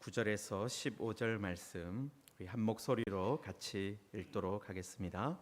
9절에서 15절 말씀 우리 한 목소리로 같이 읽도록 하겠습니다.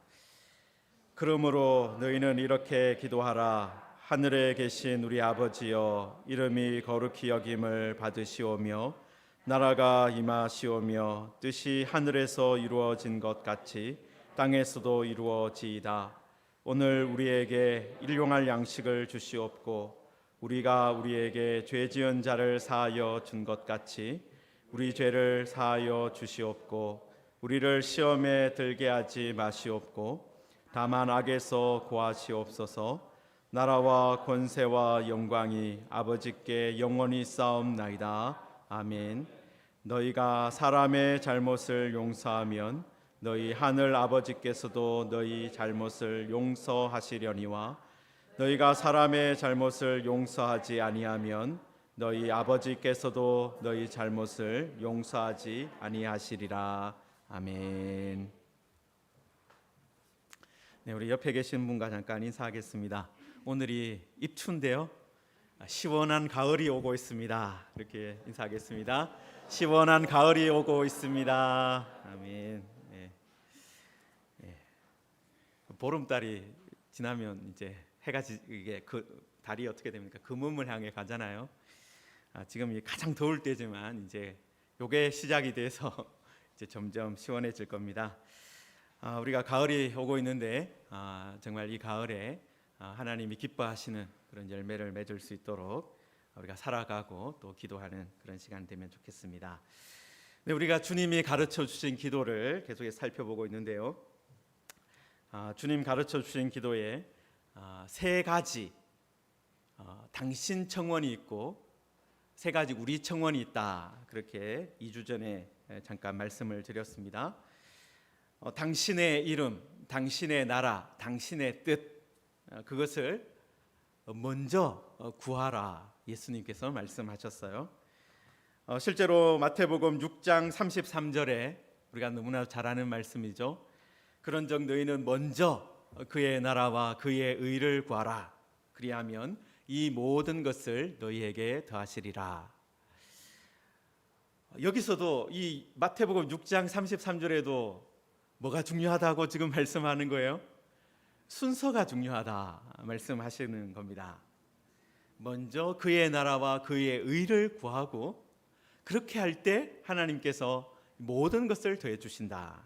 그러므로 너희는 이렇게 기도하라. 하늘에 계신 우리 아버지여, 이름이 거룩히 여김을 받으시오며 나라가 임하시오며 뜻이 하늘에서 이루어진 것 같이 땅에서도 이루어지이다. 오늘 우리에게 일용할 양식을 주시옵고 우리가 우리에게 죄 지은 자를 사하여 준 것 같이 우리 죄를 사하여 주시옵고 우리를 시험에 들게 하지 마시옵고 다만 악에서 구하시옵소서. 나라와 권세와 영광이 아버지께 영원히 쌓옵나이다. 아멘. 너희가 사람의 잘못을 용서하면 너희 하늘 아버지께서도 너희 잘못을 용서하시려니와 너희가 사람의 잘못을 용서하지 아니하면 너희 아버지께서도 너희 잘못을 용서하지 아니하시리라. 아멘. 네, 우리 옆에 계신 분과 잠깐 인사하겠습니다. 오늘이 입춘인데요, 시원한 가을이 오고 있습니다. 이렇게 인사하겠습니다. 시원한 가을이 오고 있습니다. 아멘. 네. 네. 보름달이 지나면 이제 해가 이게 그 달이 어떻게 됩니까? 금음을 향해 가잖아요. 지금 가장 더울 때지만 이제 요게 시작이 돼서 이제 점점 시원해질 겁니다. 우리가 가을이 오고 있는데 정말 이 가을에 하나님이 기뻐하시는 그런 열매를 맺을 수 있도록 우리가 살아가고 또 기도하는 그런 시간 되면 좋겠습니다. 네, 우리가 주님이 가르쳐 주신 기도를 계속해서 살펴보고 있는데요, 주님 가르쳐 주신 기도에 세 가지 당신 청원이 있고 세 가지 우리 청원이 있다. 그렇게 2주 전에 잠깐 말씀을 드렸습니다. 당신의 이름, 당신의 나라, 당신의 뜻, 그것을 먼저 구하라. 예수님께서 말씀하셨어요. 실제로 마태복음 6장 33절에 우리가 너무나 잘 아는 말씀이죠. 그런즉 너희는 먼저 그의 나라와 그의 의를 구하라. 그리하면 이 모든 것을 너희에게 더하시리라. 여기서도 이 마태복음 6장 33절에도 뭐가 중요하다고 지금 말씀하는 거예요? 순서가 중요하다 말씀하시는 겁니다. 먼저 그의 나라와 그의 의를 구하고 그렇게 할 때 하나님께서 모든 것을 더해 주신다.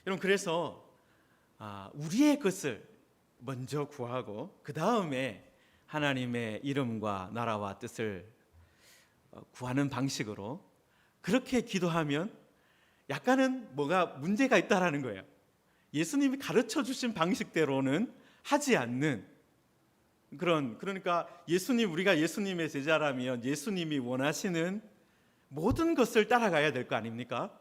여러분, 그래서 우리의 것을 먼저 구하고 그 다음에 하나님의 이름과 나라와 뜻을 구하는 방식으로 그렇게 기도하면 약간은 뭐가 문제가 있다라는 거예요. 예수님이 가르쳐 주신 방식대로는 하지 않는 그러니까 우리가 예수님의 제자라면 예수님이 원하시는 모든 것을 따라가야 될 거 아닙니까?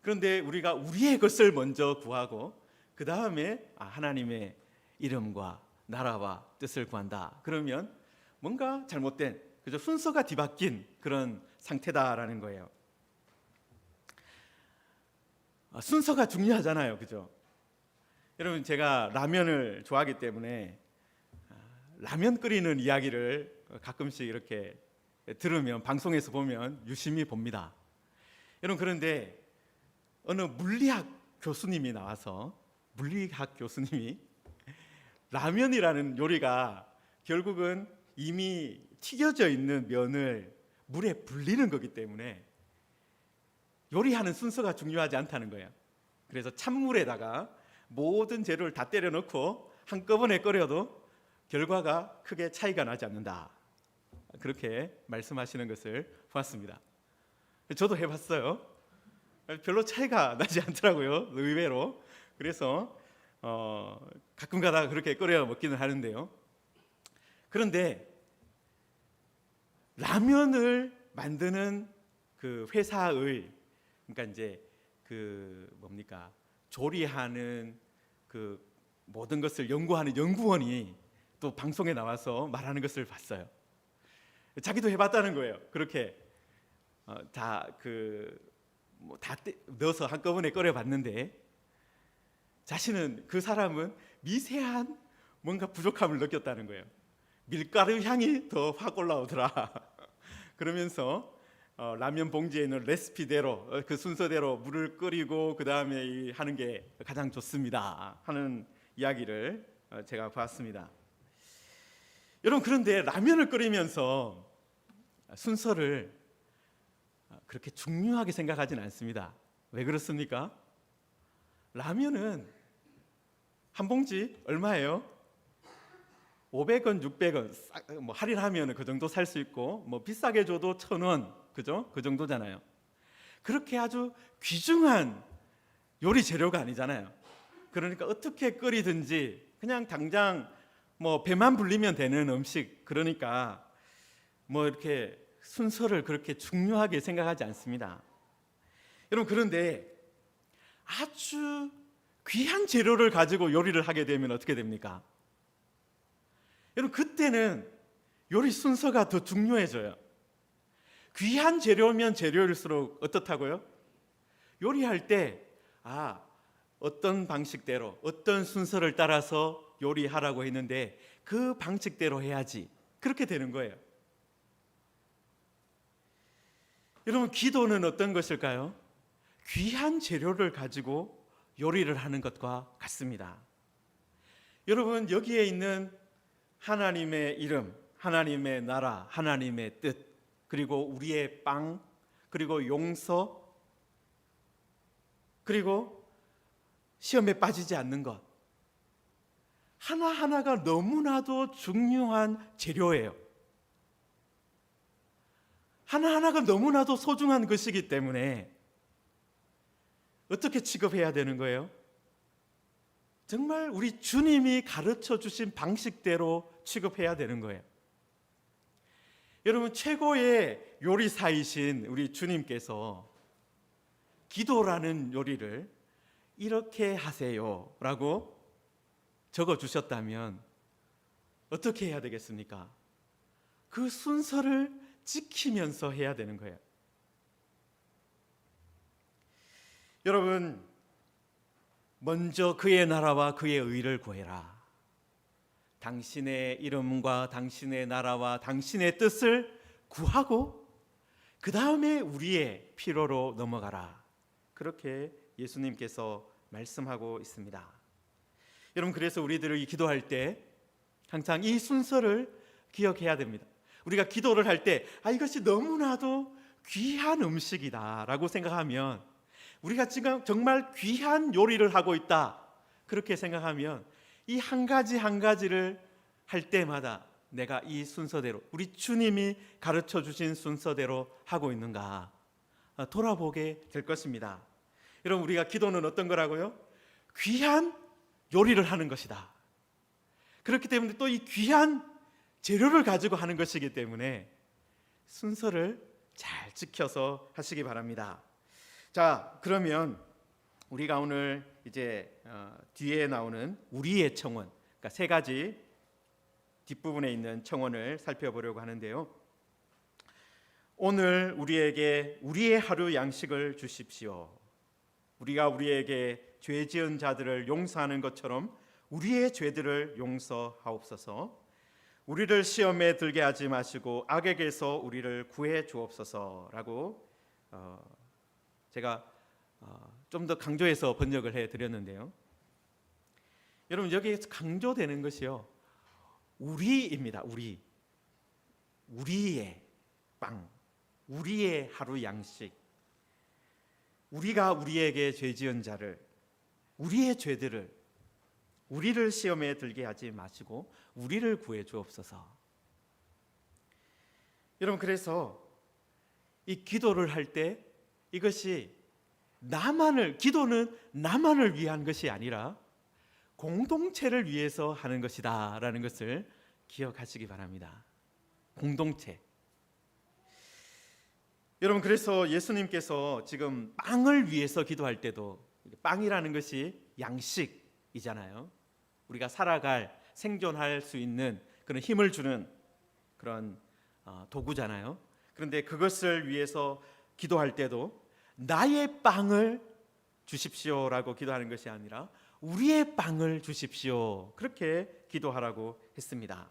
그런데 우리가 우리의 것을 먼저 구하고 그 다음에 하나님의 이름과 나라와 뜻을 구한다. 그러면 뭔가 잘못된, 그죠? 순서가 뒤바뀐 그런 상태다라는 거예요. 순서가 중요하잖아요, 그죠? 여러분, 제가 라면을 좋아하기 때문에 라면 끓이는 이야기를 가끔씩 이렇게 들으면, 방송에서 보면 유심히 봅니다. 여러분, 그런데 어느 물리학 교수님이 나와서 라면이라는 요리가 결국은 이미 튀겨져 있는 면을 물에 불리는 거기 때문에 요리하는 순서가 중요하지 않다는 거예요. 그래서 찬물에다가 모든 재료를 다 때려 넣고 한꺼번에 끓여도 결과가 크게 차이가 나지 않는다. 그렇게 말씀하시는 것을 보았습니다. 저도 해봤어요. 별로 차이가 나지 않더라고요, 의외로. 그래서 가끔 가다가 그렇게 끓여 먹기는 하는데요. 그런데 라면을 만드는 그 회사의, 그러니까 이제 조리하는 그 모든 것을 연구하는 연구원이 또 방송에 나와서 말하는 것을 봤어요. 자기도 해봤다는 거예요. 그렇게 다 넣어서 한꺼번에 끓여봤는데 그 사람은 미세한 뭔가 부족함을 느꼈다는 거예요. 밀가루 향이 더 확 올라오더라. 그러면서 라면 봉지에 있는 레시피대로 그 순서대로 물을 끓이고 그 다음에 하는 게 가장 좋습니다 하는 이야기를 제가 봤습니다. 여러분, 그런데 라면을 끓이면서 순서를 그렇게 중요하게 생각하지는 않습니다. 왜 그렇습니까? 라면은 한 봉지 얼마예요? 500원, 600원 뭐 할인하면 그 정도 살 수 있고 뭐 비싸게 줘도 1,000원, 그죠? 그 정도잖아요. 그렇게 아주 귀중한 요리 재료가 아니잖아요. 그러니까 어떻게 끓이든지 그냥 당장 뭐 배만 불리면 되는 음식, 그러니까 뭐 이렇게 순서를 그렇게 중요하게 생각하지 않습니다. 여러분, 그런데 아주 귀한 재료를 가지고 요리를 하게 되면 어떻게 됩니까? 여러분, 그때는 요리 순서가 더 중요해져요. 귀한 재료면 재료일수록 어떻다고요? 요리할 때 어떤 방식대로 어떤 순서를 따라서 요리하라고 했는데 그 방식대로 해야지, 그렇게 되는 거예요. 여러분, 기도는 어떤 것일까요? 귀한 재료를 가지고 요리를 하는 것과 같습니다. 여러분, 여기에 있는 하나님의 이름, 하나님의 나라, 하나님의 뜻, 그리고 우리의 빵, 그리고 용서, 그리고 시험에 빠지지 않는 것, 하나하나가 너무나도 중요한 재료예요. 하나하나가 너무나도 소중한 것이기 때문에 어떻게 취급해야 되는 거예요? 정말 우리 주님이 가르쳐 주신 방식대로 취급해야 되는 거예요. 여러분, 최고의 요리사이신 우리 주님께서 기도라는 요리를 이렇게 하세요 라고 적어 주셨다면 어떻게 해야 되겠습니까? 그 순서를 지키면서 해야 되는 거예요. 여러분, 먼저 그의 나라와 그의 의를 구해라. 당신의 이름과 당신의 나라와 당신의 뜻을 구하고 그 다음에 우리의 필요로 넘어가라. 그렇게 예수님께서 말씀하고 있습니다. 여러분, 그래서 우리들이 기도할 때 항상 이 순서를 기억해야 됩니다. 우리가 기도를 할 때 이것이 너무나도 귀한 음식이다 라고 생각하면, 우리가 지금 정말 귀한 요리를 하고 있다 그렇게 생각하면 이 한 가지 한 가지를 할 때마다 내가 이 순서대로, 우리 주님이 가르쳐 주신 순서대로 하고 있는가 돌아보게 될 것입니다. 여러분, 우리가 기도는 어떤 거라고요? 귀한 요리를 하는 것이다. 그렇기 때문에 또 이 귀한 재료를 가지고 하는 것이기 때문에 순서를 잘 지켜서 하시기 바랍니다. 자, 그러면 우리가 오늘 이제 뒤에 나오는 우리의 청원, 그러니까 세 가지 뒷부분에 있는 청원을 살펴보려고 하는데요. 오늘 우리에게 우리의 하루 양식을 주십시오. 우리가 우리에게 죄 지은 자들을 용서하는 것처럼 우리의 죄들을 용서하옵소서. 우리를 시험에 들게 하지 마시고 악에게서 우리를 구해 주옵소서라고 제가 좀 더 강조해서 번역을 해드렸는데요. 여러분, 여기에서 강조되는 것이요, 우리입니다. 우리의 빵, 우리의 하루 양식, 우리가 우리에게 죄 지은 자를, 우리의 죄들을, 우리를 시험에 들게 하지 마시고 우리를 구해 주옵소서. 여러분, 그래서 이 기도를 할 때 이것이 기도는 나만을 위한 것이 아니라 공동체를 위해서 하는 것이다 라는 것을 기억하시기 바랍니다. 공동체. 여러분, 그래서 예수님께서 지금 빵을 위해서 기도할 때도, 빵이라는 것이 양식이잖아요. 우리가 살아갈, 생존할 수 있는 그런 힘을 주는 그런 도구잖아요. 그런데 그것을 위해서 기도할 때도 나의 빵을 주십시오라고 기도하는 것이 아니라 우리의 빵을 주십시오, 그렇게 기도하라고 했습니다.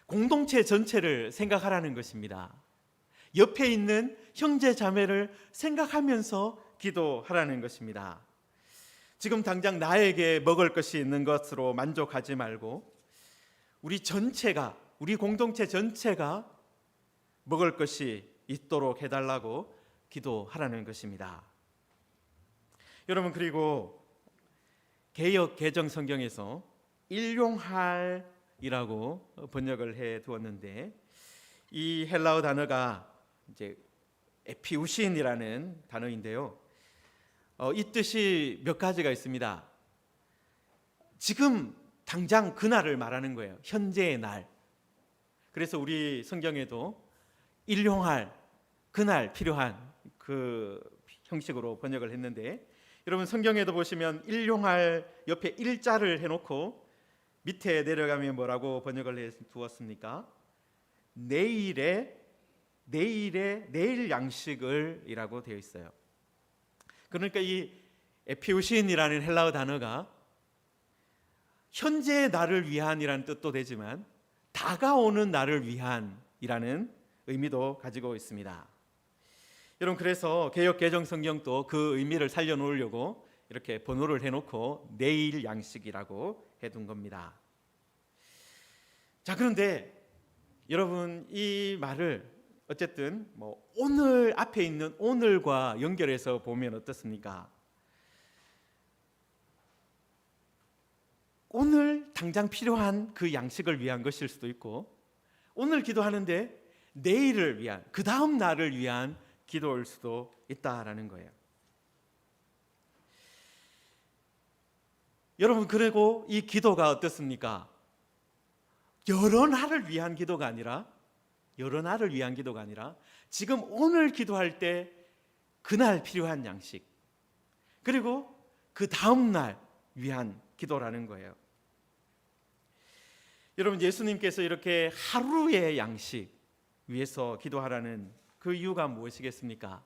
공동체 전체를 생각하라는 것입니다. 옆에 있는 형제 자매를 생각하면서 기도하라는 것입니다. 지금 당장 나에게 먹을 것이 있는 것으로 만족하지 말고 우리 전체가, 우리 공동체 전체가 먹을 것이 있도록 해달라고 기도하라는 것입니다. 여러분, 그리고 개역 개정 성경에서 일용할이라고 번역을 해 두었는데, 이 헬라어 단어가 이제 에피우신이라는 단어인데요. 이 뜻이 몇 가지가 있습니다. 지금 당장 그날을 말하는 거예요. 현재의 날. 그래서 우리 성경에도 일용할, 그날 필요한 그 형식으로 번역을 했는데, 여러분 성경에도 보시면 일용할 옆에 일자를 해놓고 밑에 내려가면 뭐라고 번역을 해 두었습니까? 내일 양식을 이라고 되어 있어요. 그러니까 이 에피우신이라는 헬라어 단어가 현재의 나를 위한이라는 뜻도 되지만 다가오는 나를 위한이라는 의미도 가지고 있습니다. 여러분, 그래서 개역 개정 성경도 그 의미를 살려놓으려고 이렇게 번호를 해놓고 내일 양식이라고 해둔 겁니다. 자, 그런데 여러분, 이 말을 어쨌든 오늘 앞에 있는 오늘과 연결해서 보면 어떻습니까? 오늘 당장 필요한 그 양식을 위한 것일 수도 있고, 오늘 기도하는데 내일을 위한, 그 다음 날을 위한 기도일 수도 있다라는 거예요. 여러분, 그리고 이 기도가 어떻습니까? 여러 날을 위한 기도가 아니라 지금 오늘 기도할 때 그날 필요한 양식, 그리고 그 다음 날 위한 기도라는 거예요. 여러분, 예수님께서 이렇게 하루의 양식 위해서 기도하라는 그 이유가 무엇이겠습니까?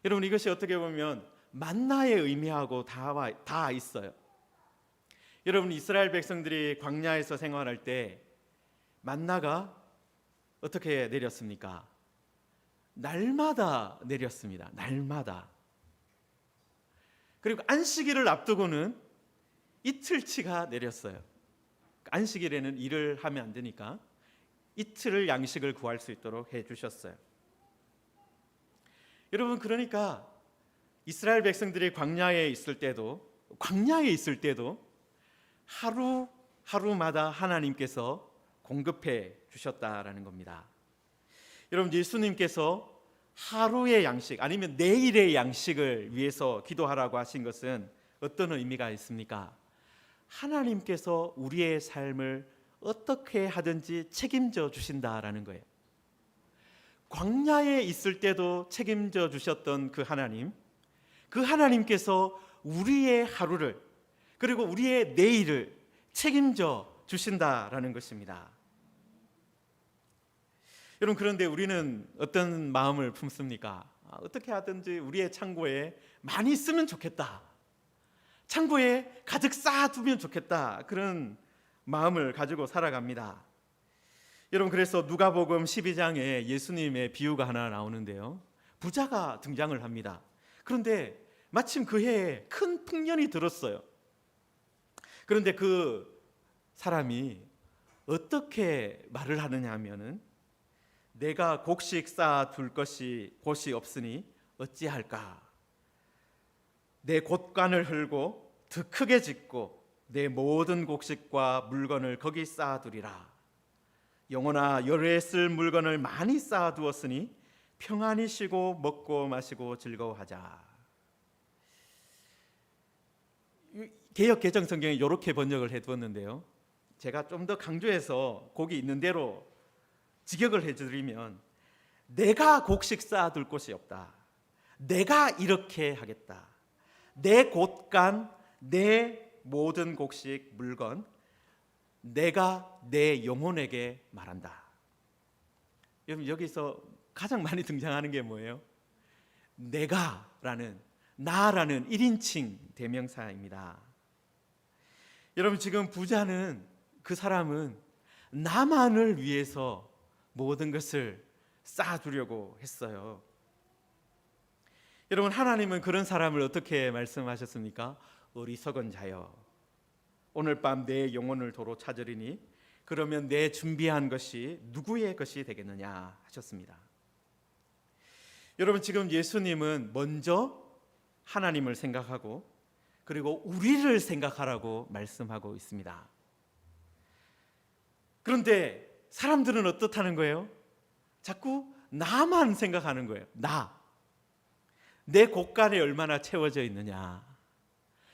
여러분, 이것이 어떻게 보면 만나의 의미하고 다 있어요. 여러분, 이스라엘 백성들이 광야에서 생활할 때 만나가 어떻게 내렸습니까? 날마다 내렸습니다. 날마다. 그리고 안식일을 앞두고는 이틀치가 내렸어요. 안식일에는 일을 하면 안 되니까 이틀을 양식을 구할 수 있도록 해주셨어요. 여러분, 그러니까 이스라엘 백성들이 광야에 있을 때도 하루마다 하나님께서 공급해 주셨다라는 겁니다. 여러분, 예수님께서 하루의 양식 아니면 내일의 양식을 위해서 기도하라고 하신 것은 어떤 의미가 있습니까? 하나님께서 우리의 삶을 어떻게 하든지 책임져 주신다라는 거예요. 광야에 있을 때도 책임져 주셨던 그 하나님께서 우리의 하루를, 그리고 우리의 내일을 책임져 주신다라는 것입니다. 여러분, 그런데 우리는 어떤 마음을 품습니까? 어떻게 하든지 우리의 창고에 많이 쓰면 좋겠다, 창고에 가득 쌓아두면 좋겠다, 그런 마음을 가지고 살아갑니다. 여러분, 그래서 누가복음 12장에 예수님의 비유가 하나 나오는데요, 부자가 등장을 합니다. 그런데 마침 그 해에 큰 풍년이 들었어요. 그런데 그 사람이 어떻게 말을 하느냐 하면은, 내가 곡식 쌓아둘 곳이 없으니 어찌할까? 내 곳간을 헐고 더 크게 짓고 내 모든 곡식과 물건을 거기 쌓아두리라. 영혼아, 열에 쓸 물건을 많이 쌓아두었으니 평안히 쉬고 먹고 마시고 즐거워하자. 개역 개정 성경에 이렇게 번역을 해두었는데요, 제가 좀 더 강조해서 거기 있는 대로 직역을 해드리면, 내가 곡식 쌓아둘 곳이 없다, 내가 이렇게 하겠다, 내 곳간, 내 모든 곡식 물건, 내가 내 영혼에게 말한다. 여러분, 여기서 가장 많이 등장하는 게 뭐예요? 나라는 1인칭 대명사입니다. 여러분, 지금 부자는, 그 사람은 나만을 위해서 모든 것을 쌓아주려고 했어요. 여러분, 하나님은 그런 사람을 어떻게 말씀하셨습니까? 어리석은 자여, 오늘 밤 내 영혼을 도로 찾으리니 그러면 내 준비한 것이 누구의 것이 되겠느냐 하셨습니다. 여러분, 지금 예수님은 먼저 하나님을 생각하고 그리고 우리를 생각하라고 말씀하고 있습니다. 그런데 사람들은 어떻다는 거예요? 자꾸 나만 생각하는 거예요. 내 곳간에 얼마나 채워져 있느냐,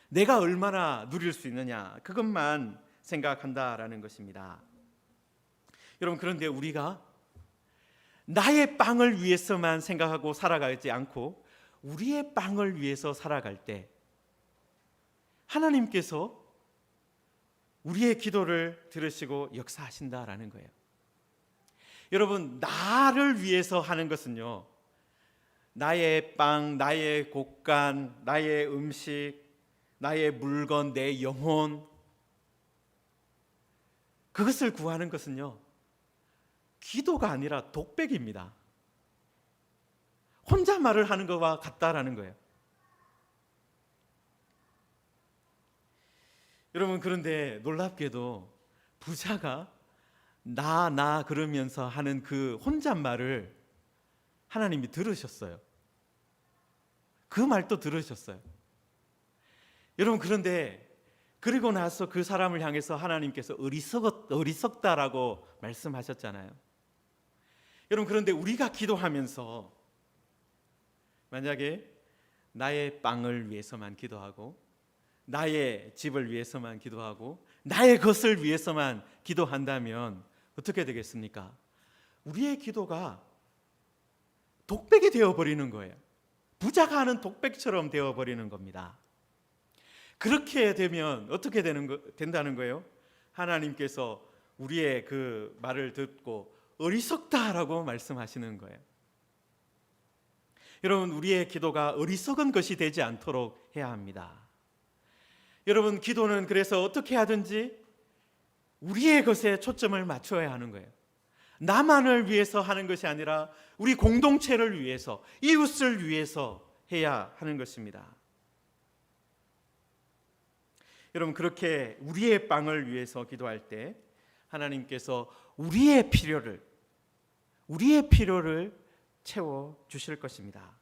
내가 얼마나 누릴 수 있느냐, 그것만 생각한다라는 것입니다. 여러분, 그런데 우리가 나의 빵을 위해서만 생각하고 살아가지 않고 우리의 빵을 위해서 살아갈 때 하나님께서 우리의 기도를 들으시고 역사하신다라는 거예요. 여러분, 나를 위해서 하는 것은요, 나의 빵, 나의 곳간, 나의 음식, 나의 물건, 내 영혼, 그것을 구하는 것은요, 기도가 아니라 독백입니다. 혼자 말을 하는 것과 같다라는 거예요. 여러분, 그런데 놀랍게도 부자가 나 그러면서 하는 그 혼잣말을 하나님이 들으셨어요. 그 말도 들으셨어요. 여러분, 그런데 그리고 나서 그 사람을 향해서 하나님께서 어리석다라고 말씀하셨잖아요. 여러분, 그런데 우리가 기도하면서 만약에 나의 빵을 위해서만 기도하고 나의 집을 위해서만 기도하고 나의 것을 위해서만 기도한다면 어떻게 되겠습니까? 우리의 기도가 독백이 되어버리는 거예요. 부자가 하는 독백처럼 되어버리는 겁니다. 그렇게 되면 어떻게 된다는 거예요? 하나님께서 우리의 그 말을 듣고 어리석다라고 말씀하시는 거예요. 여러분, 우리의 기도가 어리석은 것이 되지 않도록 해야 합니다. 여러분, 기도는 그래서 어떻게 하든지 우리의 것에 초점을 맞춰야 하는 거예요. 나만을 위해서 하는 것이 아니라 우리 공동체를 위해서, 이웃을 위해서 해야 하는 것입니다. 여러분, 그렇게 우리의 빵을 위해서 기도할 때 하나님께서 우리의 필요를 채워 주실 것입니다.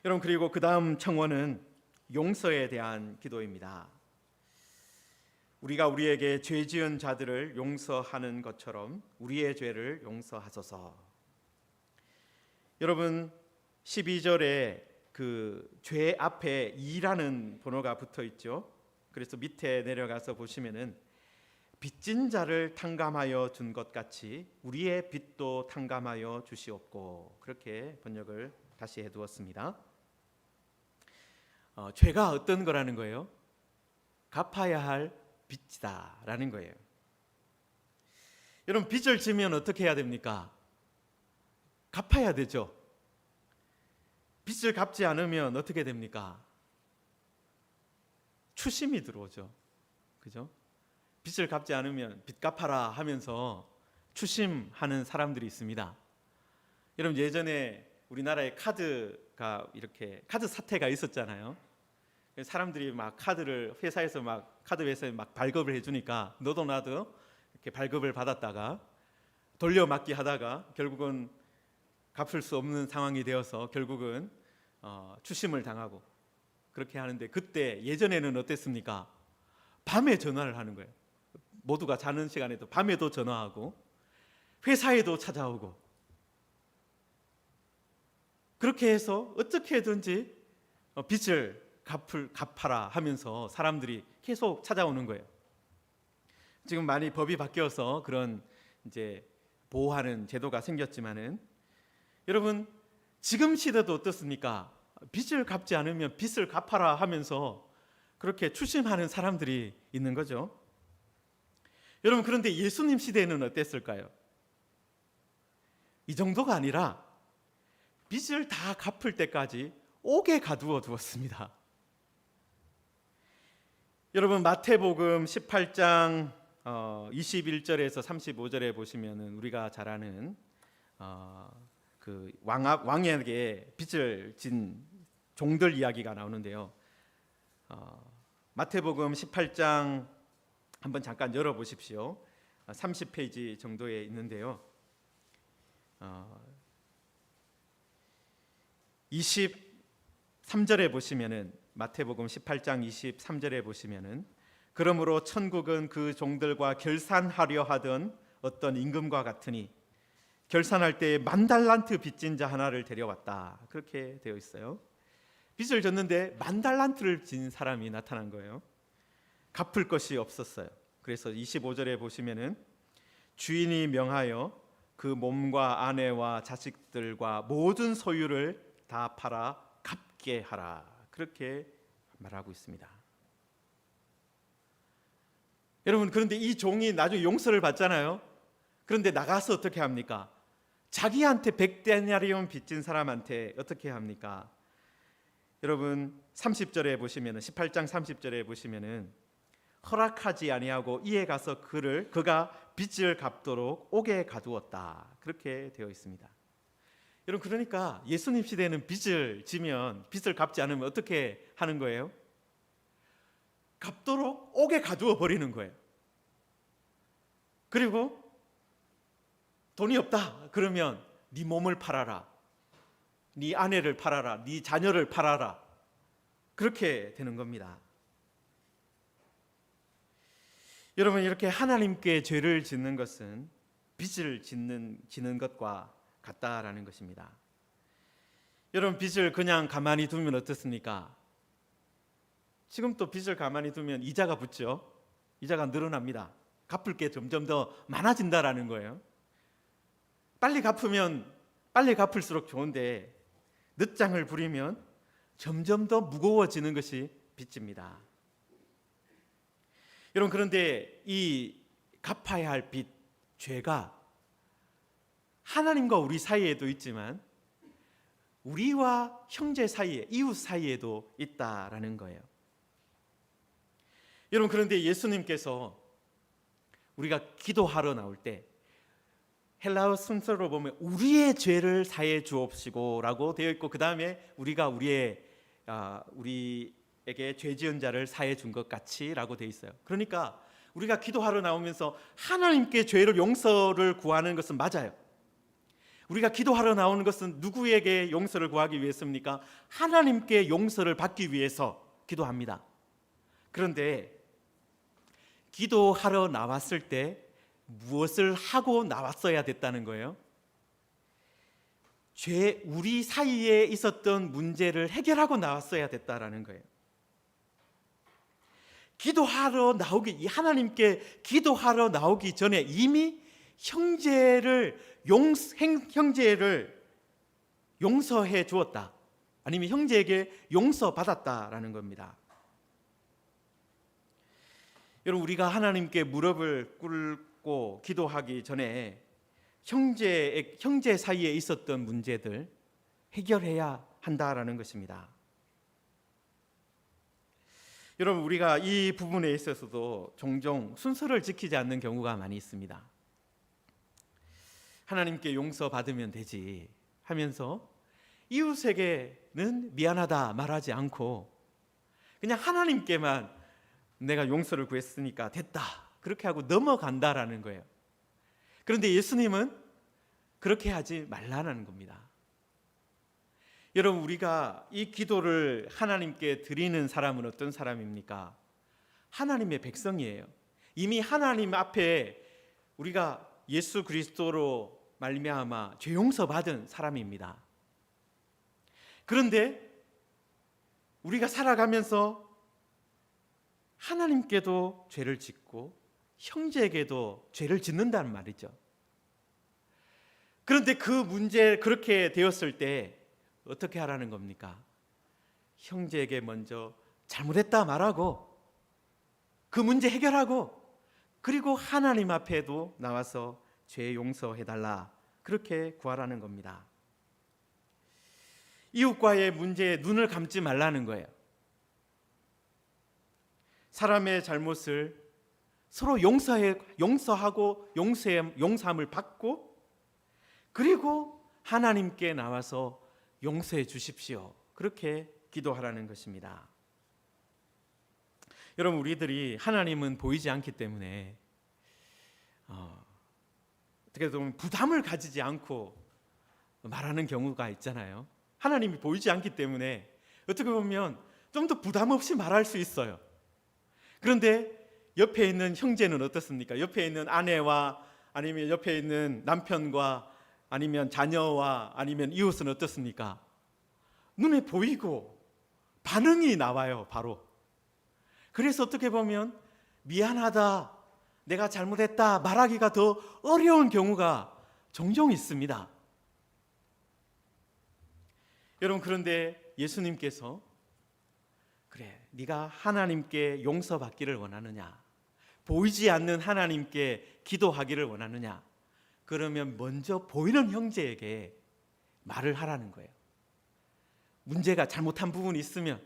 여러분, 그리고 그 다음 청원은 용서에 대한 기도입니다. 우리가 우리에게 죄 지은 자들을 용서하는 것처럼 우리의 죄를 용서하소서. 여러분, 12절에 그 죄 앞에 2라는 번호가 붙어 있죠. 그래서 밑에 내려가서 보시면은 빚진 자를 탕감하여 준 것 같이 우리의 빚도 탕감하여 주시옵고, 그렇게 번역을 다시 해두었습니다. 죄가 어떤 거라는 거예요? 갚아야 할 빚이다라는 거예요. 여러분, 빚을 지면 어떻게 해야 됩니까? 갚아야 되죠. 빚을 갚지 않으면 어떻게 됩니까? 추심이 들어오죠. 그죠? 빚을 갚지 않으면 빚 갚아라 하면서 추심하는 사람들이 있습니다. 여러분, 예전에 우리나라에 카드가 이렇게 카드 사태가 있었잖아요. 사람들이 막 카드를 회사에서 막 카드 회사에 막 발급을 해주니까 너도 나도 이렇게 발급을 받았다가 돌려막기 하다가 결국은 갚을 수 없는 상황이 되어서 결국은 추심을 당하고 그렇게 하는데, 그때 예전에는 어땠습니까? 밤에 전화를 하는 거예요. 모두가 자는 시간에도 밤에도 전화하고 회사에도 찾아오고, 그렇게 해서 어떻게든지 빚을 갚아라 하면서 사람들이 계속 찾아오는 거예요. 지금 많이 법이 바뀌어서 그런 이제 보호하는 제도가 생겼지만은, 여러분, 지금 시대도 어떻습니까? 빚을 갚지 않으면 빚을 갚아라 하면서 그렇게 추심하는 사람들이 있는 거죠. 여러분, 그런데 예수님 시대에는 어땠을까요? 이 정도가 아니라 빚을 다 갚을 때까지 옥에 가두어 두었습니다. 여러분, 마태복음 18장 21절에서 35절에 보시면은 우리가 잘 아는 그 왕에게 빚을 진 종들 이야기가 나오는데요. 마태복음 18장 한번 잠깐 열어보십시오. 30페이지 정도에 있는데요. 23절에 보시면은 마태복음 18장 23절에 보시면은 그러므로 천국은 그 종들과 결산하려 하던 어떤 임금과 같으니 결산할 때에 10,000달란트 빚진 자 하나를 데려왔다. 그렇게 되어 있어요. 빚을 졌는데 10,000달란트를 진 사람이 나타난 거예요. 갚을 것이 없었어요. 그래서 25절에 보시면은 주인이 명하여 그 몸과 아내와 자식들과 모든 소유를 다 팔아 갚게 하라. 그렇게 말하고 있습니다. 여러분, 그런데 이 종이 나중에 용서를 받잖아요. 그런데 나가서 어떻게 합니까? 자기한테 100데나리온 빚진 사람한테 어떻게 합니까? 여러분 30절에 보시면은 18장 30절에 보시면은 허락하지 아니하고 이에 가서 그가 빚을 갚도록 옥에 가두었다. 그렇게 되어 있습니다. 여러분, 그러니까 예수님 시대에는 빚을 지면 빚을 갚지 않으면 어떻게 하는 거예요? 갚도록 옥에 가두어 버리는 거예요. 그리고 돈이 없다 그러면 네 몸을 팔아라, 네 아내를 팔아라, 네 자녀를 팔아라. 그렇게 되는 겁니다. 여러분, 이렇게 하나님께 죄를 짓는 것은 빚을 지는 것과 같다라는 것입니다. 여러분, 빚을 그냥 가만히 두면 어떻습니까? 지금 또 빚을 가만히 두면 이자가 붙죠. 이자가 늘어납니다. 갚을 게 점점 더 많아진다라는 거예요. 빨리 갚으면 빨리 갚을수록 좋은데 늦장을 부리면 점점 더 무거워지는 것이 빚입니다. 여러분, 그런데 이 갚아야 할 빚, 죄가 하나님과 우리 사이에도 있지만 우리와 형제 사이에, 이웃 사이에도 있다라는 거예요. 여러분, 그런데 예수님께서 우리가 기도하러 나올 때 헬라어 순서로 보면 우리의 죄를 사해 주옵시고라고 되어 있고, 그 다음에 우리가 우리에게 죄 지은 자를 사해 준 것 같이라고 되어 있어요. 그러니까 우리가 기도하러 나오면서 하나님께 죄를 용서를 구하는 것은 맞아요. 우리가 기도하러 나오는 것은 누구에게 용서를 구하기 위해서입니까? 하나님께 용서를 받기 위해서 기도합니다. 그런데 기도하러 나왔을 때 무엇을 하고 나왔어야 됐다는 거예요? 우리 사이에 있었던 문제를 해결하고 나왔어야 됐다라는 거예요. 하나님께 기도하러 나오기 전에 이미 형제를 용서해 주었다, 아니면 형제에게 용서받았다라는 겁니다. 여러분, 우리가 하나님께 무릎을 꿇고 기도하기 전에 형제 사이에 있었던 문제들 해결해야 한다라는 것입니다. 여러분, 우리가 이 부분에 있어서도 종종 순서를 지키지 않는 경우가 많이 있습니다. 하나님께 용서받으면 되지 하면서 이웃에게는 미안하다 말하지 않고 그냥 하나님께만 내가 용서를 구했으니까 됐다 그렇게 하고 넘어간다라는 거예요. 그런데 예수님은 그렇게 하지 말라는 겁니다. 여러분, 우리가 이 기도를 하나님께 드리는 사람은 어떤 사람입니까? 하나님의 백성이에요. 이미 하나님 앞에 우리가 예수 그리스도로 말미암아 죄 용서 받은 사람입니다. 그런데 우리가 살아가면서 하나님께도 죄를 짓고 형제에게도 죄를 짓는다는 말이죠. 그런데 그 문제 그렇게 되었을 때 어떻게 하라는 겁니까? 형제에게 먼저 잘못했다 말하고 그 문제 해결하고, 그리고 하나님 앞에도 나와서 죄 용서해달라 그렇게 구하라는 겁니다. 이웃과의 문제에 눈을 감지 말라는 거예요. 사람의 잘못을 서로 용서하고 용서함을 받고, 그리고 하나님께 나와서 용서해 주십시오. 그렇게 기도하라는 것입니다. 여러분, 우리들이 하나님은 보이지 않기 때문에 어떻게 보면 부담을 가지지 않고 말하는 경우가 있잖아요. 하나님이 보이지 않기 때문에 어떻게 보면 좀 더 부담 없이 말할 수 있어요. 그런데 옆에 있는 형제는 어떻습니까? 옆에 있는 아내와 아니면 옆에 있는 남편과 아니면 자녀와 아니면 이웃은 어떻습니까? 눈에 보이고 반응이 나와요, 바로. 그래서 어떻게 보면 미안하다, 내가 잘못했다 말하기가 더 어려운 경우가 종종 있습니다. 여러분, 그런데 예수님께서 그래, 네가 하나님께 용서받기를 원하느냐, 보이지 않는 하나님께 기도하기를 원하느냐, 그러면 먼저 보이는 형제에게 말을 하라는 거예요. 문제가 잘못한 부분이 있으면,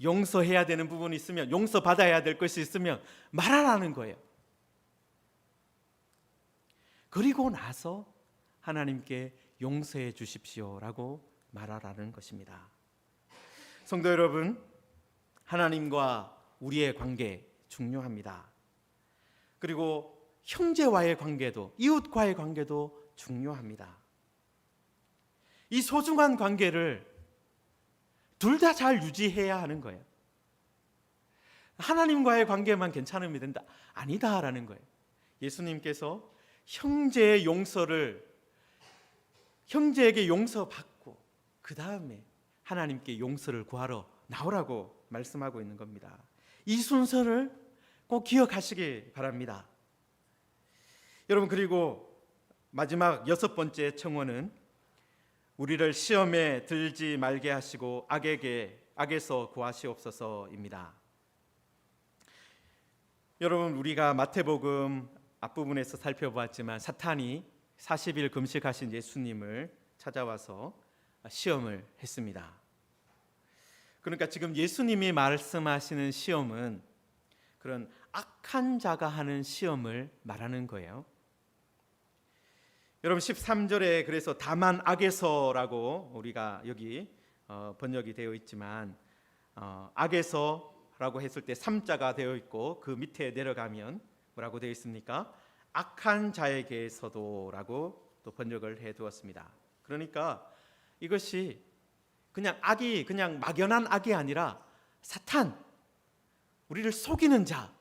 용서해야 되는 부분이 있으면, 용서받아야 될 것이 있으면 말하라는 거예요. 그리고 나서 하나님께 용서해 주십시오라고 말하라는 것입니다. 성도 여러분, 하나님과 우리의 관계 중요합니다. 그리고 형제와의 관계도, 이웃과의 관계도 중요합니다. 이 소중한 관계를 둘 다 잘 유지해야 하는 거예요. 하나님과의 관계만 괜찮으면 된다, 아니다라는 거예요. 예수님께서 형제의 용서를, 형제에게 용서받고 그 다음에 하나님께 용서를 구하러 나오라고 말씀하고 있는 겁니다. 이 순서를 꼭 기억하시기 바랍니다. 여러분, 그리고 마지막 6번째 청원은 우리를 시험에 들지 말게 하시고 악에서 구하시옵소서입니다. 여러분, 우리가 마태복음 앞부분에서 살펴보았지만 사탄이 40일 금식하신 예수님을 찾아와서 시험을 했습니다. 그러니까 지금 예수님이 말씀하시는 시험은 그런 악한 자가 하는 시험을 말하는 거예요. 여러분, 13절에 그래서 다만 악에서라고 우리가 여기 번역이 되어 있지만 악에서라고 했을 때 3자가 되어 있고 그 밑에 내려가면 뭐라고 되어 있습니까? 악한 자에게서도라고 또 번역을 해 두었습니다. 그러니까 이것이 그냥 악이 그냥 막연한 악이 아니라 사탄, 우리를 속이는 자,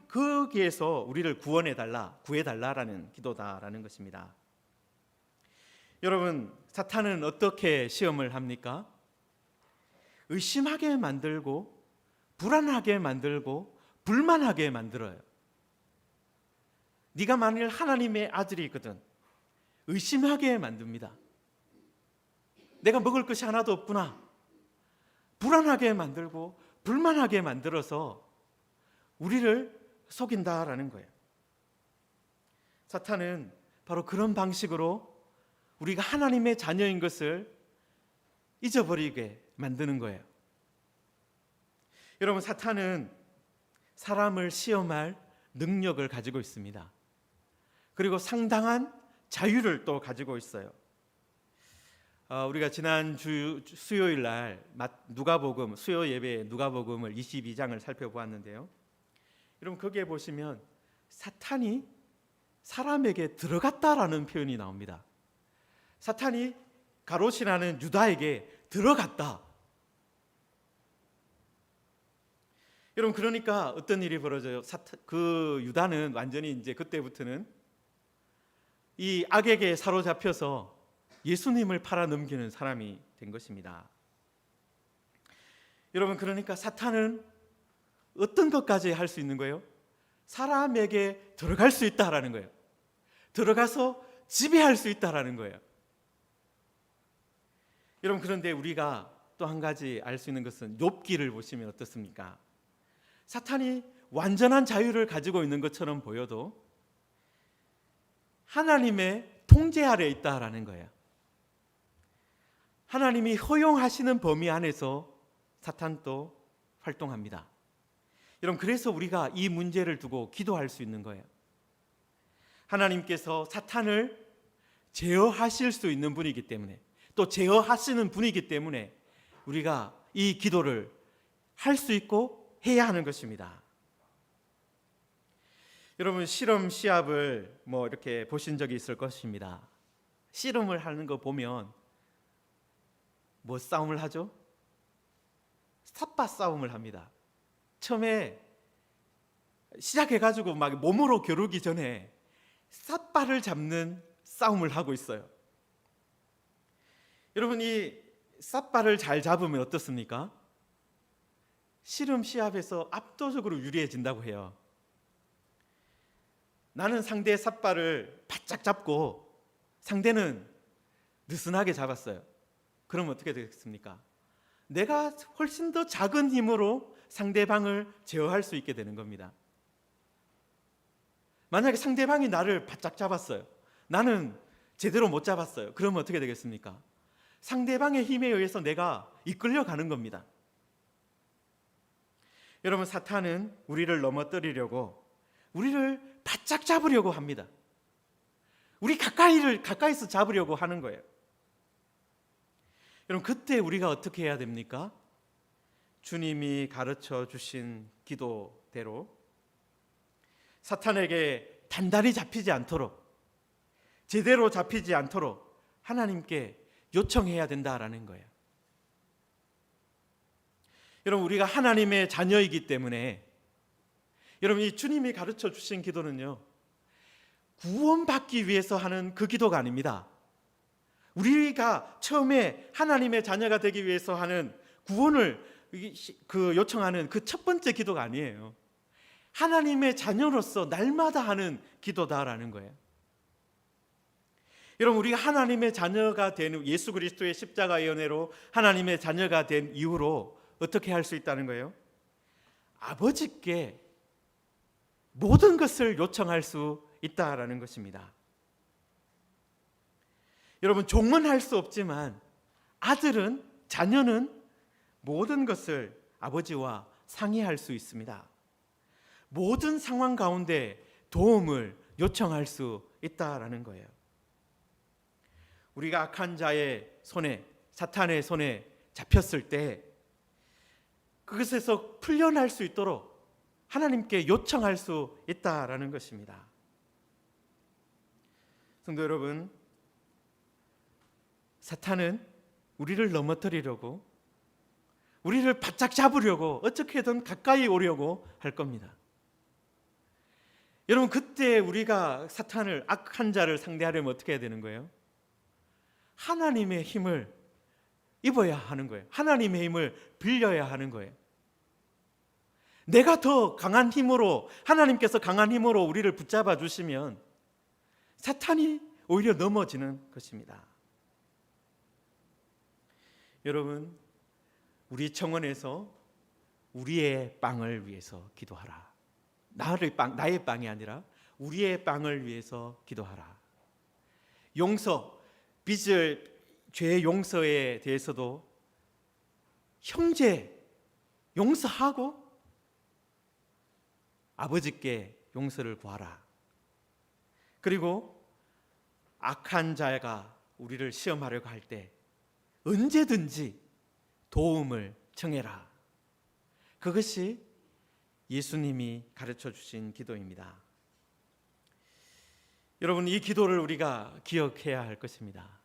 거기에서 우리를 구해달라라는 기도다라는 것입니다. 여러분, 사탄은 어떻게 시험을 합니까? 의심하게 만들고 불안하게 만들고 불만하게 만들어요. 네가 만일 하나님의 아들이거든 의심하게 만듭니다. 내가 먹을 것이 하나도 없구나, 불안하게 만들고 불만하게 만들어서 우리를 속인다라는 거예요. 사탄은 바로 그런 방식으로 우리가 하나님의 자녀인 것을 잊어버리게 만드는 거예요. 여러분, 사탄은 사람을 시험할 능력을 가지고 있습니다. 그리고 상당한 자유를 또 가지고 있어요. 우리가 지난 수요일 날 누가복음, 수요 예배 누가복음을 22장을 살펴보았는데요. 여러분, 거기에 보시면 사탄이 사람에게 들어갔다라는 표현이 나옵니다. 사탄이 가롯이라는 유다에게 들어갔다. 여러분, 그러니까 어떤 일이 벌어져요? 그 유다는 완전히 이제 그때부터는 이 악에게 사로잡혀서 예수님을 팔아넘기는 사람이 된 것입니다. 여러분, 그러니까 사탄은 어떤 것까지 할 수 있는 거예요? 사람에게 들어갈 수 있다라는 거예요. 들어가서 지배할 수 있다라는 거예요. 여러분, 그런데 우리가 또 한 가지 알 수 있는 것은 욥기를 보시면 어떻습니까? 사탄이 완전한 자유를 가지고 있는 것처럼 보여도 하나님의 통제 아래에 있다라는 거예요. 하나님이 허용하시는 범위 안에서 사탄도 활동합니다. 여러분, 그래서 우리가 이 문제를 두고 기도할 수 있는 거예요. 하나님께서 사탄을 제어하실 수 있는 분이기 때문에, 또 제어하시는 분이기 때문에 우리가 이 기도를 할 수 있고 해야 하는 것입니다. 여러분, 실험 시합을 이렇게 보신 적이 있을 것입니다. 씨름을 하는 거 보면 싸움을 하죠? 삿바 싸움을 합니다. 처음에 시작해가지고 막 몸으로 겨루기 전에 삿바를 잡는 싸움을 하고 있어요. 여러분, 이 삿바를 잘 잡으면 어떻습니까? 씨름 시합에서 압도적으로 유리해진다고 해요. 나는 상대의 삿바를 바짝 잡고 상대는 느슨하게 잡았어요. 그럼 어떻게 되겠습니까? 내가 훨씬 더 작은 힘으로 상대방을 제어할 수 있게 되는 겁니다. 만약에 상대방이 나를 바짝 잡았어요. 나는 제대로 못 잡았어요. 그러면 어떻게 되겠습니까? 상대방의 힘에 의해서 내가 이끌려가는 겁니다. 여러분, 사탄은 우리를 넘어뜨리려고, 우리를 바짝 잡으려고 합니다. 우리 가까이서 잡으려고 하는 거예요. 여러분, 그때 우리가 어떻게 해야 됩니까? 주님이 가르쳐 주신 기도대로 사탄에게 단단히 잡히지 않도록, 제대로 잡히지 않도록 하나님께 요청해야 된다라는 거예요. 여러분, 우리가 하나님의 자녀이기 때문에, 여러분, 이 주님이 가르쳐 주신 기도는요, 구원받기 위해서 하는 그 기도가 아닙니다. 우리가 처음에 하나님의 자녀가 되기 위해서 하는 구원을 요청하는 그 첫 번째 기도가 아니에요. 하나님의 자녀로서 날마다 하는 기도다라는 거예요. 여러분, 우리가 하나님의 자녀가 된, 예수 그리스도의 십자가의 연회로 하나님의 자녀가 된 이후로 어떻게 할 수 있다는 거예요? 아버지께 모든 것을 요청할 수 있다라는 것입니다. 여러분, 종은 할 수 없지만 아들은, 자녀는 모든 것을 아버지와 상의할 수 있습니다. 모든 상황 가운데 도움을 요청할 수 있다라는 거예요. 우리가 악한 자의 손에, 사탄의 손에 잡혔을 때 그것에서 풀려날 수 있도록 하나님께 요청할 수 있다라는 것입니다. 성도 여러분, 사탄은 우리를 넘어뜨리려고, 우리를 바짝 잡으려고, 어떻게든 가까이 오려고 할 겁니다. 여러분, 그때 우리가 사탄을, 악한 자를 상대하려면 어떻게 해야 되는 거예요? 하나님의 힘을 입어야 하는 거예요. 하나님의 힘을 빌려야 하는 거예요. 내가 더 강한 힘으로, 하나님께서 강한 힘으로 우리를 붙잡아 주시면 사탄이 오히려 넘어지는 것입니다. 여러분, 우리 청원에서 우리의 빵을 위해서 기도하라. 나의 빵이 아니라 우리의 빵을 위해서 기도하라. 용서, 죄의 용서에 대해서도 형제 용서하고 아버지께 용서를 구하라. 그리고 악한 자가 우리를 시험하려고 할 때 언제든지 도움을 청해라. 그것이 예수님이 가르쳐 주신 기도입니다. 여러분, 이 기도를 우리가 기억해야 할 것입니다.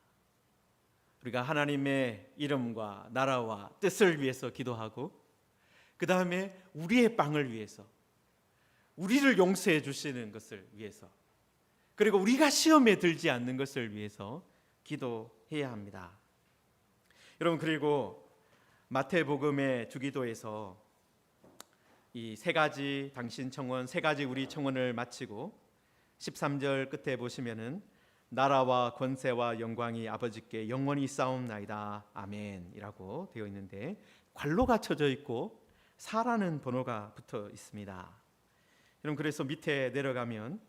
우리가 하나님의 이름과 나라와 뜻을 위해서 기도하고, 그 다음에 우리의 빵을 위해서, 우리를 용서해 주시는 것을 위해서, 그리고 우리가 시험에 들지 않는 것을 위해서 기도해야 합니다. 여러분, 그리고 마태복음의 주기도에서 이 세 가지 당신 청원, 세 가지 우리 청원을 마치고 13절 끝에 보시면은 나라와 권세와 영광이 아버지께 영원히 쌓옵나이다 아멘이라고 되어 있는데, 괄호가 쳐져 있고 사라는 번호가 붙어 있습니다. 여러분, 그래서 밑에 내려가면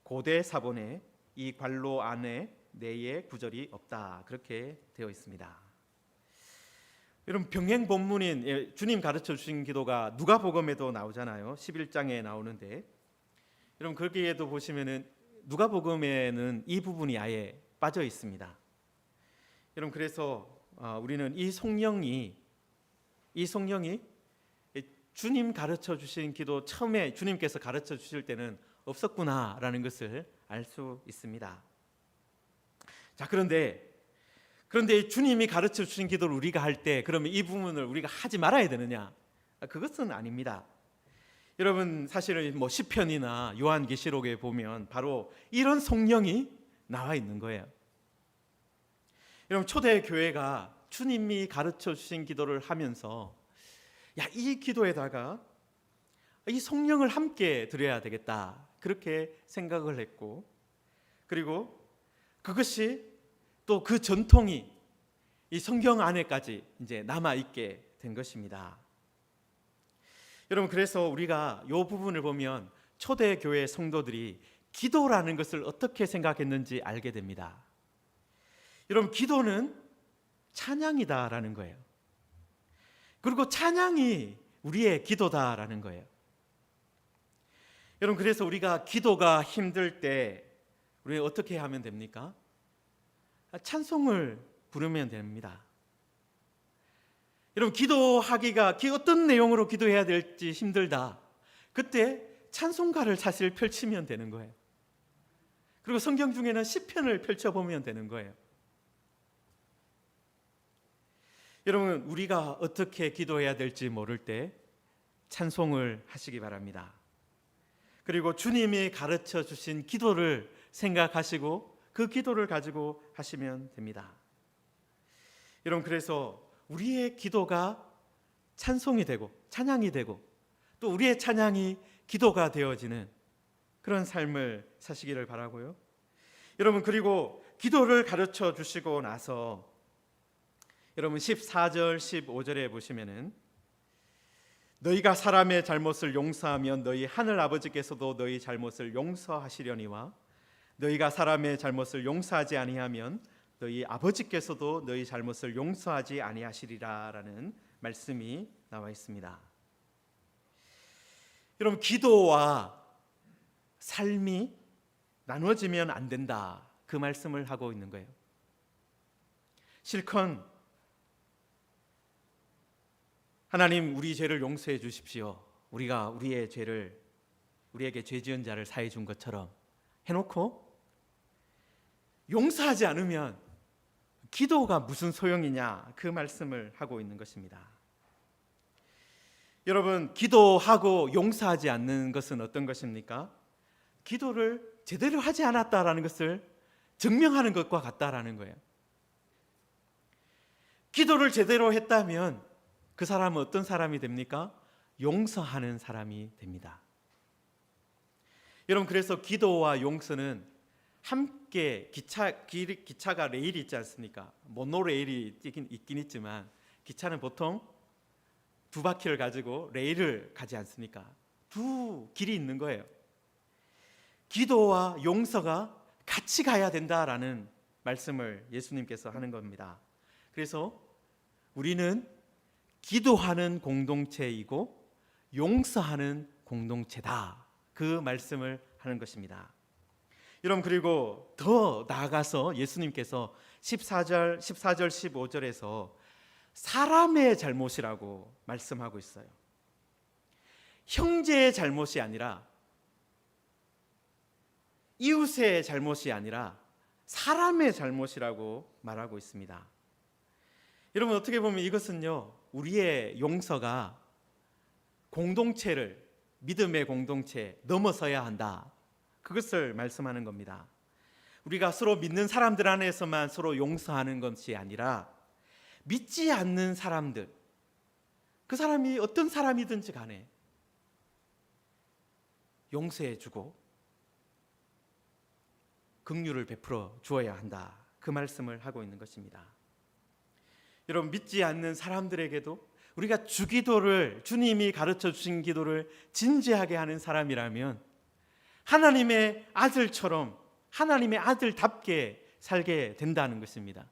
고대 사본에 이 괄호 안에 내의 구절이 없다, 그렇게 되어 있습니다. 여러분, 병행 본문인 주님 가르쳐 주신 기도가 누가복음에도 나오잖아요. 11장에 나오는데, 여러분, 거기에도 보시면은 누가복음에는 이 부분이 아예 빠져 있습니다. 여러분, 그래서 우리는 이 성령이 주님 가르쳐 주신 기도, 처음에 주님께서 가르쳐 주실 때는 없었구나라는 것을 알 수 있습니다. 자, 그런데 주님이 가르쳐 주신 기도를 우리가 할 때 그러면 이 부분을 우리가 하지 말아야 되느냐? 그것은 아닙니다. 여러분, 사실은 시편이나 요한계시록에 보면 바로 이런 성령이 나와 있는 거예요. 여러분, 초대 교회가 주님이 가르쳐 주신 기도를 하면서 이 기도에다가 이 성령을 함께 드려야 되겠다, 그렇게 생각을 했고, 그리고 그것이 또 그 전통이 이 성경 안에까지 이제 남아 있게 된 것입니다. 여러분, 그래서 우리가 이 부분을 보면 초대 교회 성도들이 기도라는 것을 어떻게 생각했는지 알게 됩니다. 여러분, 기도는 찬양이다라는 거예요. 그리고 찬양이 우리의 기도다라는 거예요. 여러분, 그래서 우리가 기도가 힘들 때 우리 어떻게 하면 됩니까? 찬송을 부르면 됩니다. 여러분, 기도하기가 어떤 내용으로 기도해야 될지 힘들다, 그때 찬송가를 사실 펼치면 되는 거예요. 그리고 성경 중에는 시편을 펼쳐보면 되는 거예요. 여러분, 우리가 어떻게 기도해야 될지 모를 때 찬송을 하시기 바랍니다. 그리고 주님이 가르쳐 주신 기도를 생각하시고 그 기도를 가지고 하시면 됩니다. 여러분, 그래서 우리의 기도가 찬송이 되고 찬양이 되고 또 우리의 찬양이 기도가 되어지는 그런 삶을 사시기를 바라고요. 여러분, 그리고 기도를 가르쳐 주시고 나서 여러분 14절 15절에 보시면은 너희가 사람의 잘못을 용서하면 너희 하늘 아버지께서도 너희 잘못을 용서하시려니와 너희가 사람의 잘못을 용서하지 아니하면 너희 아버지께서도 너희 잘못을 용서하지 아니하시리라라는 말씀이 나와 있습니다. 여러분, 기도와 삶이 나눠지면 안 된다, 그 말씀을 하고 있는 거예요. 실컷 하나님 우리 죄를 용서해 주십시오, 우리가 우리의 죄를, 우리에게 죄 지은 자를 사해 준 것처럼 해놓고 용서하지 않으면 기도가 무슨 소용이냐, 그 말씀을 하고 있는 것입니다. 여러분, 기도하고 용서하지 않는 것은 어떤 것입니까? 기도를 제대로 하지 않았다라는 것을 증명하는 것과 같다라는 거예요. 기도를 제대로 했다면 그 사람은 어떤 사람이 됩니까? 용서하는 사람이 됩니다. 여러분, 그래서 기도와 용서는 함께 기차가 레일이 있지 않습니까? 모노레일이 있긴 있지만 기차는 보통 두 바퀴를 가지고 레일을 가지 않습니까? 두 길이 있는 거예요. 기도와 용서가 같이 가야 된다라는 말씀을 예수님께서 하는 겁니다. 그래서 우리는 기도하는 공동체이고 용서하는 공동체다, 그 말씀을 하는 것입니다. 여러분, 그리고 더 나아가서 예수님께서 14절 15절에서 사람의 잘못이라고 말씀하고 있어요. 형제의 잘못이 아니라, 이웃의 잘못이 아니라 사람의 잘못이라고 말하고 있습니다. 여러분, 어떻게 보면 이것은요, 우리의 용서가 공동체를, 믿음의 공동체 넘어서야 한다, 그것을 말씀하는 겁니다. 우리가 서로 믿는 사람들 안에서만 서로 용서하는 것이 아니라 믿지 않는 사람들, 그 사람이 어떤 사람이든지 간에 용서해주고 긍휼을 베풀어 주어야 한다, 그 말씀을 하고 있는 것입니다. 여러분, 믿지 않는 사람들에게도 우리가 주기도를, 주님이 가르쳐 주신 기도를 진지하게 하는 사람이라면 하나님의 아들처럼, 하나님의 아들답게 살게 된다는 것입니다.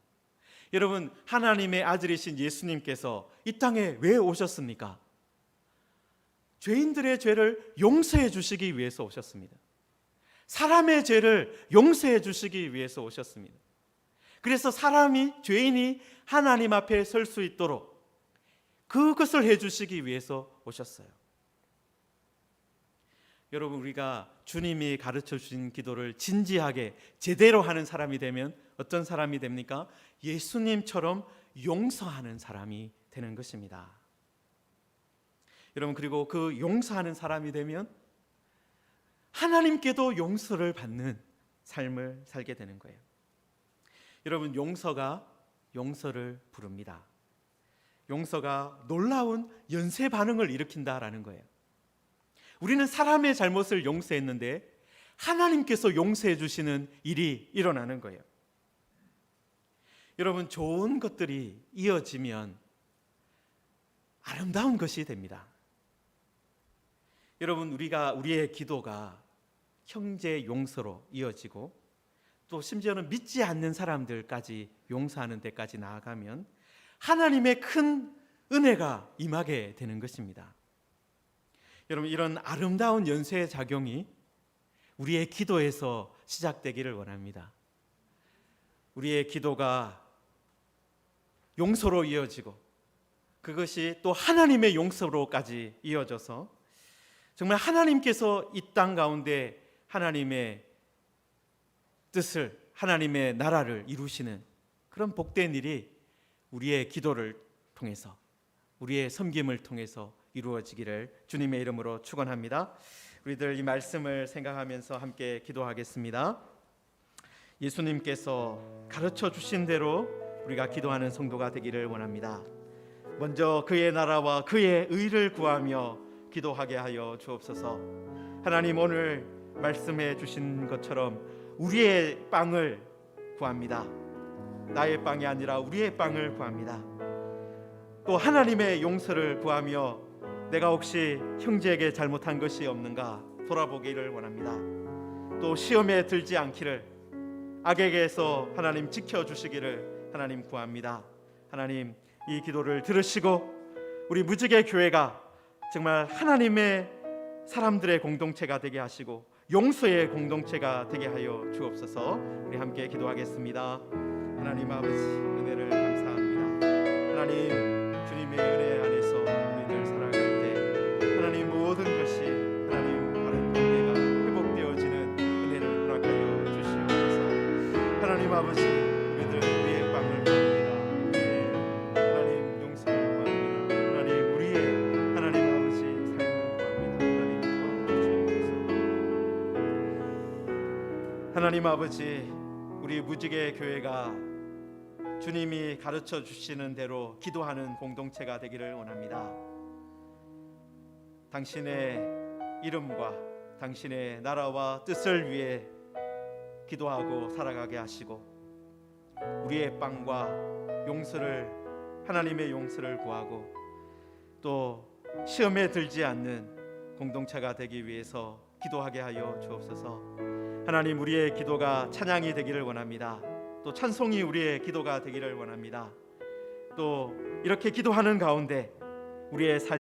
여러분, 하나님의 아들이신 예수님께서 이 땅에 왜 오셨습니까? 죄인들의 죄를 용서해 주시기 위해서 오셨습니다. 사람의 죄를 용서해 주시기 위해서 오셨습니다. 그래서 사람이, 죄인이 하나님 앞에 설 수 있도록 그것을 해주시기 위해서 오셨어요. 여러분, 우리가 주님이 가르쳐 주신 기도를 진지하게 제대로 하는 사람이 되면 어떤 사람이 됩니까? 예수님처럼 용서하는 사람이 되는 것입니다. 여러분, 그리고 그 용서하는 사람이 되면 하나님께도 용서를 받는 삶을 살게 되는 거예요. 여러분, 용서가 용서를 부릅니다. 용서가 놀라운 연쇄 반응을 일으킨다라는 거예요. 우리는 사람의 잘못을 용서했는데 하나님께서 용서해 주시는 일이 일어나는 거예요. 여러분, 좋은 것들이 이어지면 아름다운 것이 됩니다. 여러분, 우리의 기도가 형제 용서로 이어지고 또 심지어는 믿지 않는 사람들까지 용서하는 데까지 나아가면 하나님의 큰 은혜가 임하게 되는 것입니다. 여러분, 이런 아름다운 연쇄 작용이 우리의 기도에서 시작되기를 원합니다. 우리의 기도가 용서로 이어지고 그것이 또 하나님의 용서로까지 이어져서 정말 하나님께서 이 땅 가운데 하나님의 뜻을, 하나님의 나라를 이루시는 그런 복된 일이 우리의 기도를 통해서, 우리의 섬김을 통해서 이루어지기를 주님의 이름으로 축원합니다. 우리들 이 말씀을 생각하면서 함께 기도하겠습니다. 예수님께서 가르쳐 주신 대로 우리가 기도하는 성도가 되기를 원합니다. 먼저 그의 나라와 그의 의를 구하며 기도하게 하여 주옵소서. 하나님, 오늘 말씀해 주신 것처럼 우리의 빵을 구합니다. 나의 빵이 아니라 우리의 빵을 구합니다. 또 하나님의 용서를 구하며 내가 혹시 형제에게 잘못한 것이 없는가 돌아보기를 원합니다. 또 시험에 들지 않기를, 악에게서 하나님 지켜주시기를 하나님 구합니다. 하나님, 이 기도를 들으시고 우리 무지개 교회가 정말 하나님의 사람들의 공동체가 되게 하시고 용서의 공동체가 되게 하여 주옵소서. 우리 함께 기도하겠습니다. 하나님 아버지, 은혜를 감사합니다. 하나님, 주님의 은혜 안에서 우리들 살아갈 때 하나님 모든 것이 하나님 바른 관계가 회복되어지는 은혜를 허락하여 주시옵소서. 하나님 아버지, 우리들 우리의 빵을 구합니다. 하나님 용서를 구합니다. 하나님 우리의 하나님 아버지 삶을 구합니다. 하나님 도와주시옵소서. 하나님 아버지, 우리 무지개 교회가 주님이 가르쳐 주시는 대로 기도하는 공동체가 되기를 원합니다. 당신의 이름과 당신의 나라와 뜻을 위해 기도하고 살아가게 하시고 우리의 빵과 용서를, 하나님의 용서를 구하고 또 시험에 들지 않는 공동체가 되기 위해서 기도하게 하여 주옵소서. 하나님, 우리의 기도가 찬양이 되기를 원합니다. 또 찬송이 우리의 기도가 되기를 원합니다. 또 이렇게 기도하는 가운데 우리의 삶